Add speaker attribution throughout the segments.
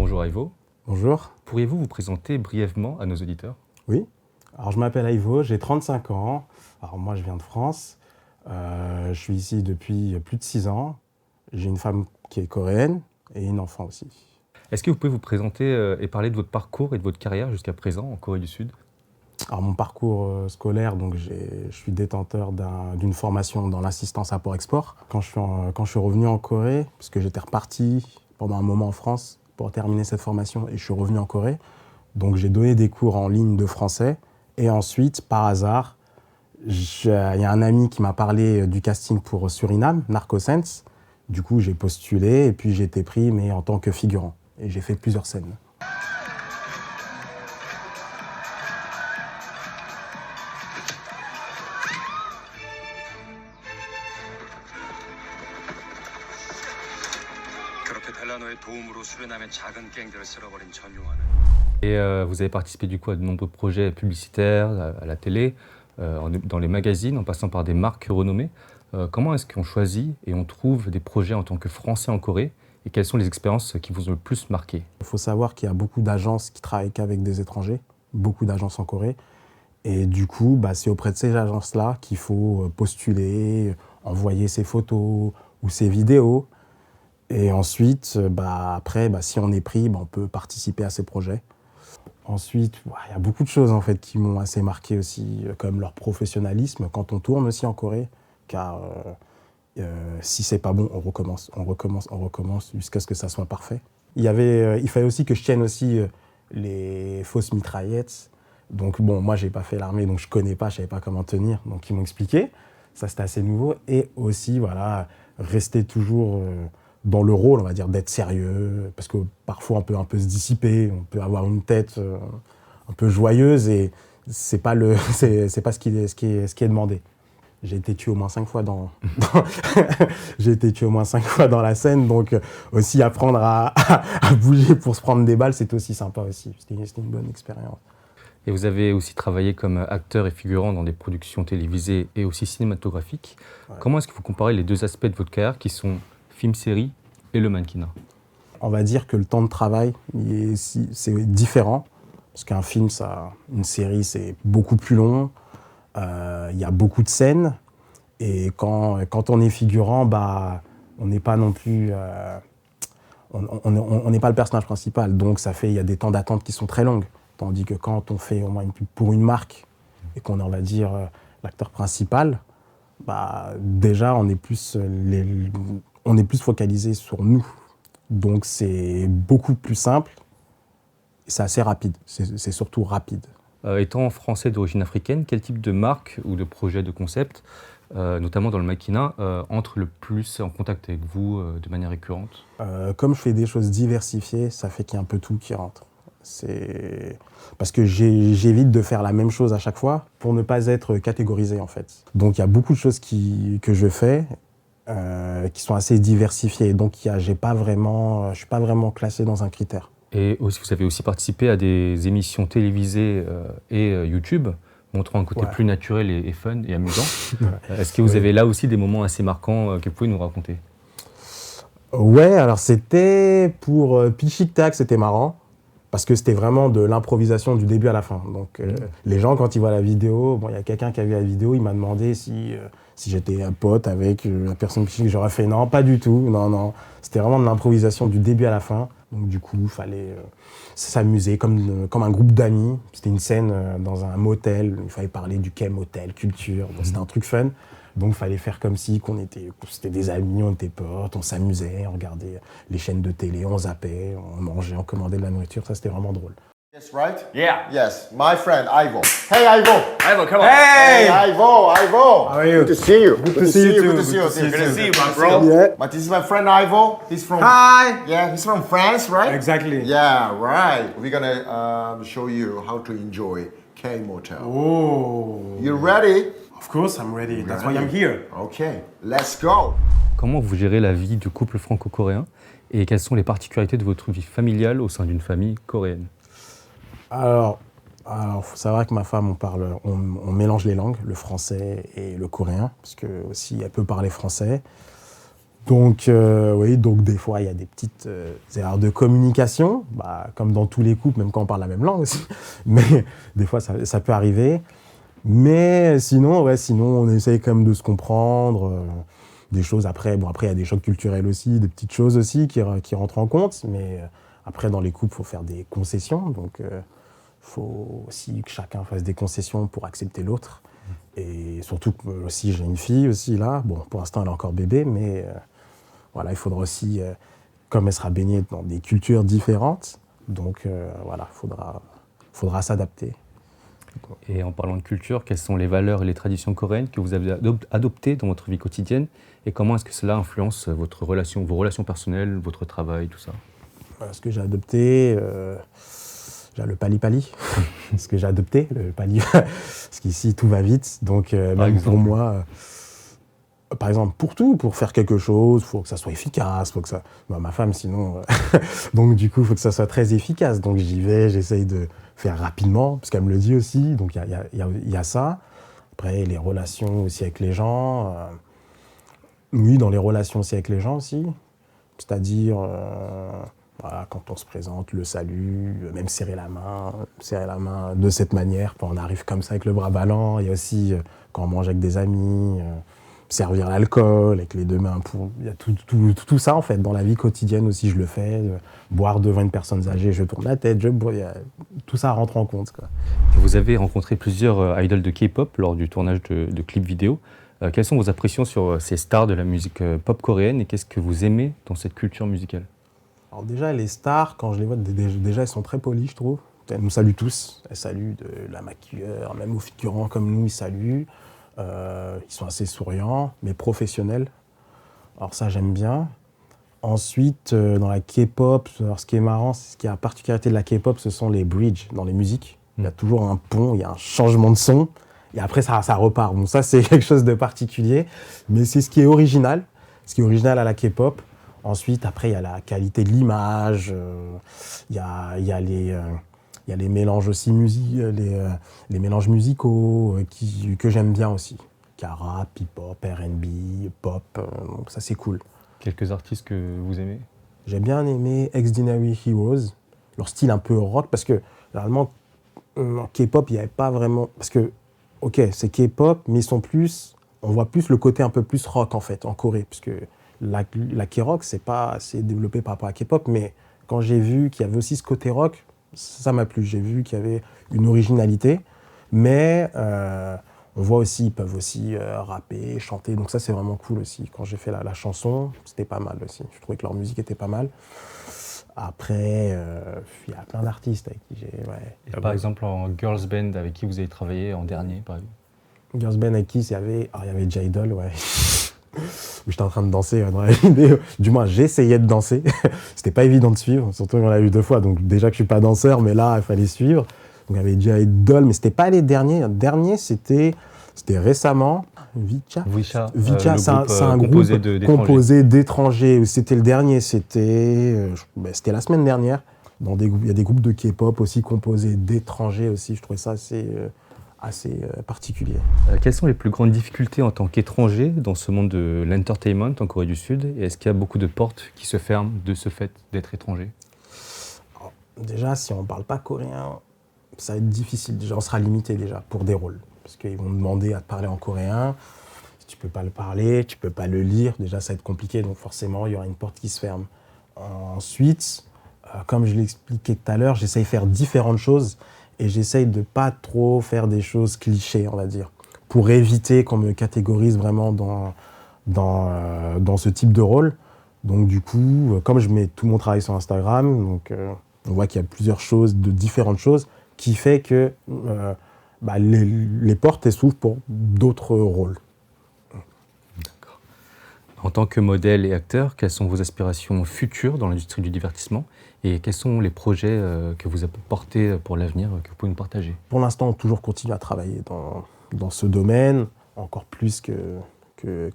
Speaker 1: Bonjour Ivo.
Speaker 2: Bonjour.
Speaker 1: Pourriez-vous vous présenter brièvement à nos auditeurs?
Speaker 2: Oui. Alors je m'appelle Ivo, j'ai 35 ans. Alors moi je viens de France. Je suis ici depuis plus de 6 ans. J'ai une femme qui est coréenne et une enfant aussi.
Speaker 1: Est-ce que vous pouvez vous présenter et parler de votre parcours et de votre carrière jusqu'à présent en Corée du Sud?
Speaker 2: Alors mon parcours scolaire, donc je suis détenteur d'une formation dans l'assistance import-export. Quand je suis revenu en Corée, parce que j'étais reparti pendant un moment en France pour terminer cette formation et je suis revenu en Corée, donc j'ai donné des cours en ligne de français et ensuite, par hasard, il y a un ami qui m'a parlé du casting pour Suriname, Narcosense. Du coup, j'ai postulé et puis j'ai été pris, mais en tant que figurant. Et j'ai fait plusieurs scènes.
Speaker 1: Et vous avez participé du coup à de nombreux projets publicitaires, à la télé, dans les magazines, en passant par des marques renommées. Comment est-ce qu'on choisit et on trouve des projets en tant que Français en Corée? Et quelles sont les expériences qui vous ont le plus marqué?
Speaker 2: Il faut savoir qu'il y a beaucoup d'agences qui travaillent qu'avec des étrangers, beaucoup d'agences en Corée. Et du coup, c'est auprès de ces agences-là qu'il faut postuler, envoyer ses photos ou ses vidéos. Et ensuite, après, si on est pris, on peut participer à ces projets. Ensuite, il y a beaucoup de choses en fait, qui m'ont assez marqué aussi, comme leur professionnalisme quand on tourne aussi en Corée, car si c'est pas bon, on recommence jusqu'à ce que ça soit parfait. Il fallait aussi que je tienne aussi les fausses mitraillettes. Donc bon, moi j'ai pas fait l'armée, donc je connais pas, je savais pas comment tenir, donc ils m'ont expliqué. Ça c'était assez nouveau. Et aussi, rester toujours dans le rôle, on va dire, d'être sérieux, parce que parfois on peut un peu se dissiper, on peut avoir une tête un peu joyeuse et c'est pas ce qui est demandé. J'ai été tué au moins 5 fois j'ai été tué au moins 5 fois dans la scène, donc aussi apprendre à bouger pour se prendre des balles, c'était aussi sympa aussi. C'était une bonne expérience.
Speaker 1: Et vous avez aussi travaillé comme acteur et figurant dans des productions télévisées et aussi cinématographiques. Ouais. Comment est-ce que vous comparez les deux aspects de votre carrière qui sont film-série et le mannequinat?
Speaker 2: On va dire que le temps de travail, c'est différent. Parce qu'un film, une série, c'est beaucoup plus long. Il y a beaucoup de scènes. Et quand on est figurant, on n'est pas non plus... on n'est pas le personnage principal. Donc il y a des temps d'attente qui sont très longs. Tandis que quand on fait au moins une pub pour une marque et qu'on est, on va dire, l'acteur principal, déjà, on est plus focalisé sur nous. Donc c'est beaucoup plus simple et c'est assez rapide. C'est surtout rapide.
Speaker 1: Étant français d'origine africaine, quel type de marque ou de projet, de concept, notamment dans le mannequinat, entre le plus en contact avec vous de manière récurrente?
Speaker 2: Comme je fais des choses diversifiées, ça fait qu'il y a un peu tout qui rentre. Parce que j'évite de faire la même chose à chaque fois pour ne pas être catégorisé en fait. Donc il y a beaucoup de choses que je fais qui sont assez diversifiées. Donc je ne suis pas vraiment classé dans un critère.
Speaker 1: Et aussi, vous avez aussi participé à des émissions télévisées et YouTube, montrant un côté plus naturel et fun et amusant. Est-ce que vous avez là aussi des moments assez marquants que vous pouvez nous raconter?
Speaker 2: Ouais, alors c'était pour Pichik Tak, c'était marrant. Parce que c'était vraiment de l'improvisation du début à la fin. Donc les gens, quand ils voient la vidéo, il y a quelqu'un qui a vu la vidéo, il m'a demandé si j'étais un pote avec la personne Pichik. J'aurais fait non, pas du tout. Non. C'était vraiment de l'improvisation du début à la fin. Donc du coup, il fallait s'amuser comme un groupe d'amis. C'était une scène dans un motel. Il fallait parler du quai motel, culture. Donc c'était un truc fun. Donc il fallait faire comme si c'était des amis, on était potes, on s'amusait, on regardait les chaînes de télé, on zappait, on mangeait, on commandait de la nourriture. Ça, c'était vraiment drôle.
Speaker 3: Yes, right?
Speaker 4: Yeah.
Speaker 3: Yes, my friend Ivo. Hey, Ivo.
Speaker 4: Ivo, come on.
Speaker 3: Hey, Ivo.
Speaker 2: How are you?
Speaker 3: Good to see you.
Speaker 2: Good to see you too.
Speaker 3: Good to see you.
Speaker 4: Good to see you, my bro.
Speaker 2: Yeah.
Speaker 3: But this is my friend Ivo. He's from.
Speaker 2: Hi.
Speaker 3: Yeah, he's from France, right?
Speaker 2: Exactly.
Speaker 3: Yeah, right. We're gonna show you how to enjoy K Motel.
Speaker 2: Oh.
Speaker 3: You ready?
Speaker 2: Of course, I'm ready. That's why I'm here.
Speaker 3: Okay, let's go.
Speaker 1: Comment vous gérez la vie du couple franco-coréen et quelles sont les particularités de votre vie familiale au sein d'une famille coréenne?
Speaker 2: Alors, faut savoir que ma femme, on mélange les langues, le français et le coréen, parce que aussi elle peut parler français. Oui, donc des fois, il y a des petites erreurs de communication, comme dans tous les couples, même quand on parle la même langue aussi. Mais des fois, ça peut arriver. Mais sinon, on essaye quand même de se comprendre. Des choses après, il y a des chocs culturels aussi, des petites choses aussi qui rentrent en compte. Mais après, dans les couples, il faut faire des concessions. Donc, il faut aussi que chacun fasse des concessions pour accepter l'autre. Et surtout que aussi, j'ai une fille aussi là. Bon, pour l'instant, elle est encore bébé, mais voilà, il faudra aussi, comme elle sera baignée dans des cultures différentes, donc voilà, faudra s'adapter.
Speaker 1: Et en parlant de culture, quelles sont les valeurs et les traditions coréennes que vous avez adoptées dans votre vie quotidienne et comment est-ce que cela influence vos relations personnelles, votre travail, tout ça?
Speaker 2: Ce que j'ai adopté, j'ai le pali-pali, ce que j'ai adopté, le pali, parce qu'ici tout va vite, donc même pour moi, par exemple pour tout, pour faire quelque chose, il faut que ça soit efficace, faut que ça... ma femme sinon, donc du coup il faut que ça soit très efficace, donc j'y vais, j'essaye de faire rapidement, parce qu'elle me le dit aussi, donc il y a ça. Après les relations aussi avec les gens, oui, dans les relations aussi avec les gens aussi, c'est-à-dire... Voilà, quand on se présente, le salut, même serrer la main de cette manière, quand on arrive comme ça avec le bras ballant. Il y a aussi quand on mange avec des amis, servir l'alcool avec les deux mains. Il y a tout ça en fait, dans la vie quotidienne aussi je le fais. Boire devant une personne âgée, je tourne la tête, je bois, tout ça rentre en compte, quoi.
Speaker 1: Vous avez rencontré plusieurs idoles de K-pop lors du tournage de clips vidéo. Quelles sont vos impressions sur ces stars de la musique pop coréenne et qu'est-ce que vous aimez dans cette culture musicale?
Speaker 2: Alors déjà, les stars, quand je les vois, déjà, elles sont très polies, je trouve. Elles nous saluent tous. Elles saluent de la maquilleur, même aux figurants comme nous, ils saluent. Ils sont assez souriants, mais professionnels. Alors ça, j'aime bien. Ensuite, dans la K-pop, ce qui est marrant, ce qui est la particularité de la K-pop, ce sont les bridges dans les musiques. Il y a toujours un pont, il y a un changement de son, et après, ça repart. Bon, ça, c'est quelque chose de particulier, mais c'est ce qui est original. Ce qui est original à la K-pop. Ensuite, après, il y a la qualité de l'image, il y a les mélanges aussi les mélanges musicaux que j'aime bien aussi. Rap, hip-hop, R&B, pop, donc ça c'est cool.
Speaker 1: Quelques artistes que vous aimez?
Speaker 2: J'ai bien aimé Extraordinary Heroes, leur style un peu rock, parce que généralement, en K-pop, il n'y avait pas vraiment... Parce que, ok, c'est K-pop, mais on voit plus le côté un peu plus rock en fait, en Corée, parce que la K-rock, c'est pas assez développé par rapport à K-pop, mais quand j'ai vu qu'il y avait aussi ce côté rock, ça m'a plu. J'ai vu qu'il y avait une originalité, mais on voit aussi, ils peuvent aussi rapper, chanter, donc ça c'est vraiment cool aussi. Quand j'ai fait la chanson, c'était pas mal aussi. Je trouvais que leur musique était pas mal. Après, il y a plein d'artistes avec qui j'ai... Ouais,
Speaker 1: et par exemple, en girls band, avec qui vous avez travaillé en dernier, par exemple?
Speaker 2: Girls band avec qui il y avait J-Idol, ouais. J'étais en train de danser dans la vidéo. Du moins, j'essayais de danser. C'était pas évident de suivre, surtout qu'on l'a vu 2 fois. Donc déjà que je suis pas danseur, mais là, il fallait suivre. Donc il y avait J-Idol, mais c'était pas les derniers. Le dernier, c'était récemment. Vicha, c'est un groupe composé d'étrangers. C'était le dernier. C'était la semaine dernière. Il y a des groupes de K-pop aussi composés d'étrangers aussi. Je trouvais ça assez particulier.
Speaker 1: Quelles sont les plus grandes difficultés en tant qu'étranger dans ce monde de l'entertainment en Corée du Sud? Et est-ce qu'il y a beaucoup de portes qui se ferment de ce fait d'être étranger?
Speaker 2: Alors, déjà, si on ne parle pas coréen, ça va être difficile. Déjà, on sera limité déjà pour des rôles. Parce qu'ils vont demander à te parler en coréen. Si tu ne peux pas le parler, tu ne peux pas le lire. Déjà, ça va être compliqué. Donc forcément, il y aura une porte qui se ferme. Ensuite, comme je l'expliquais tout à l'heure, j'essaye de faire différentes choses. Et j'essaye de pas trop faire des choses clichés, on va dire, pour éviter qu'on me catégorise vraiment dans ce type de rôle. Donc du coup, comme je mets tout mon travail sur Instagram, donc, on voit qu'il y a plusieurs choses, de différentes choses, qui fait que les portes elles s'ouvrent pour d'autres rôles.
Speaker 1: D'accord. En tant que modèle et acteur, quelles sont vos aspirations futures dans l'industrie du divertissement? Et quels sont les projets que vous apportez pour l'avenir, que vous pouvez nous partager?
Speaker 2: Pour l'instant, on toujours continue à travailler dans ce domaine, encore plus que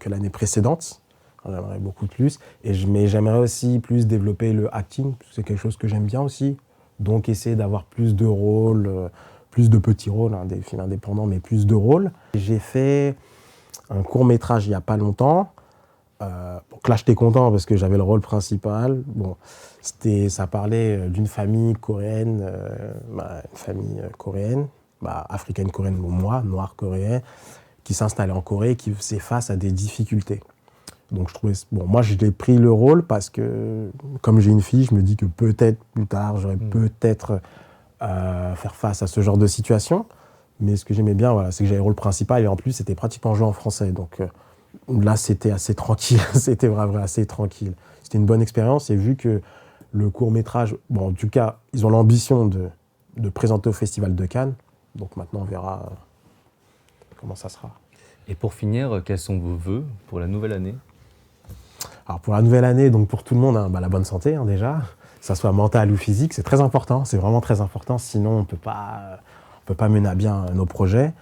Speaker 2: l'année précédente. J'aimerais beaucoup plus. Mais j'aimerais aussi plus développer le acting, parce que c'est quelque chose que j'aime bien aussi. Donc essayer d'avoir plus de rôles, plus de petits rôles, des films indépendants, mais plus de rôles. J'ai fait un court-métrage il n'y a pas longtemps, Donc là, j'étais content parce que j'avais le rôle principal. Bon, ça parlait d'une famille coréenne, africaine coréenne, bon, moi, noir coréen, qui s'installait en Corée, qui faisait face à des difficultés. Donc je trouvais, bon, moi j'ai pris le rôle parce que, comme j'ai une fille, je me dis que peut-être plus tard, j'aurais peut-être faire face à ce genre de situation. Mais ce que j'aimais bien, voilà, c'est que j'avais le rôle principal et en plus, c'était pratiquement joué en français. Donc là, c'était assez tranquille. C'était vraiment assez tranquille. C'était une bonne expérience et vu que le court-métrage, bon, en tout cas, ils ont l'ambition de présenter au Festival de Cannes. Donc maintenant, on verra comment ça sera.
Speaker 1: Et pour finir, quels sont vos vœux pour la nouvelle année?
Speaker 2: Alors pour la nouvelle année, donc pour tout le monde, hein, la bonne santé déjà, que ça soit mentale ou physique, c'est très important, c'est vraiment très important, sinon on ne peut pas mener à bien nos projets.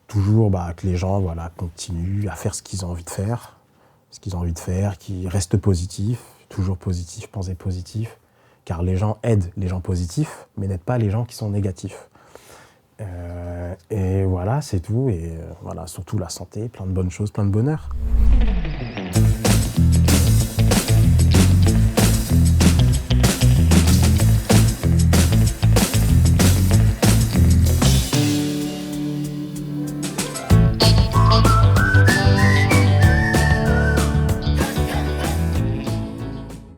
Speaker 2: Toujours que les gens continuent à faire ce qu'ils ont envie de faire, qu'ils restent positifs, toujours positifs, penser positif, car les gens aident les gens positifs, mais n'aident pas les gens qui sont négatifs. Et voilà, c'est tout, et voilà, surtout la santé, plein de bonnes choses, plein de bonheur.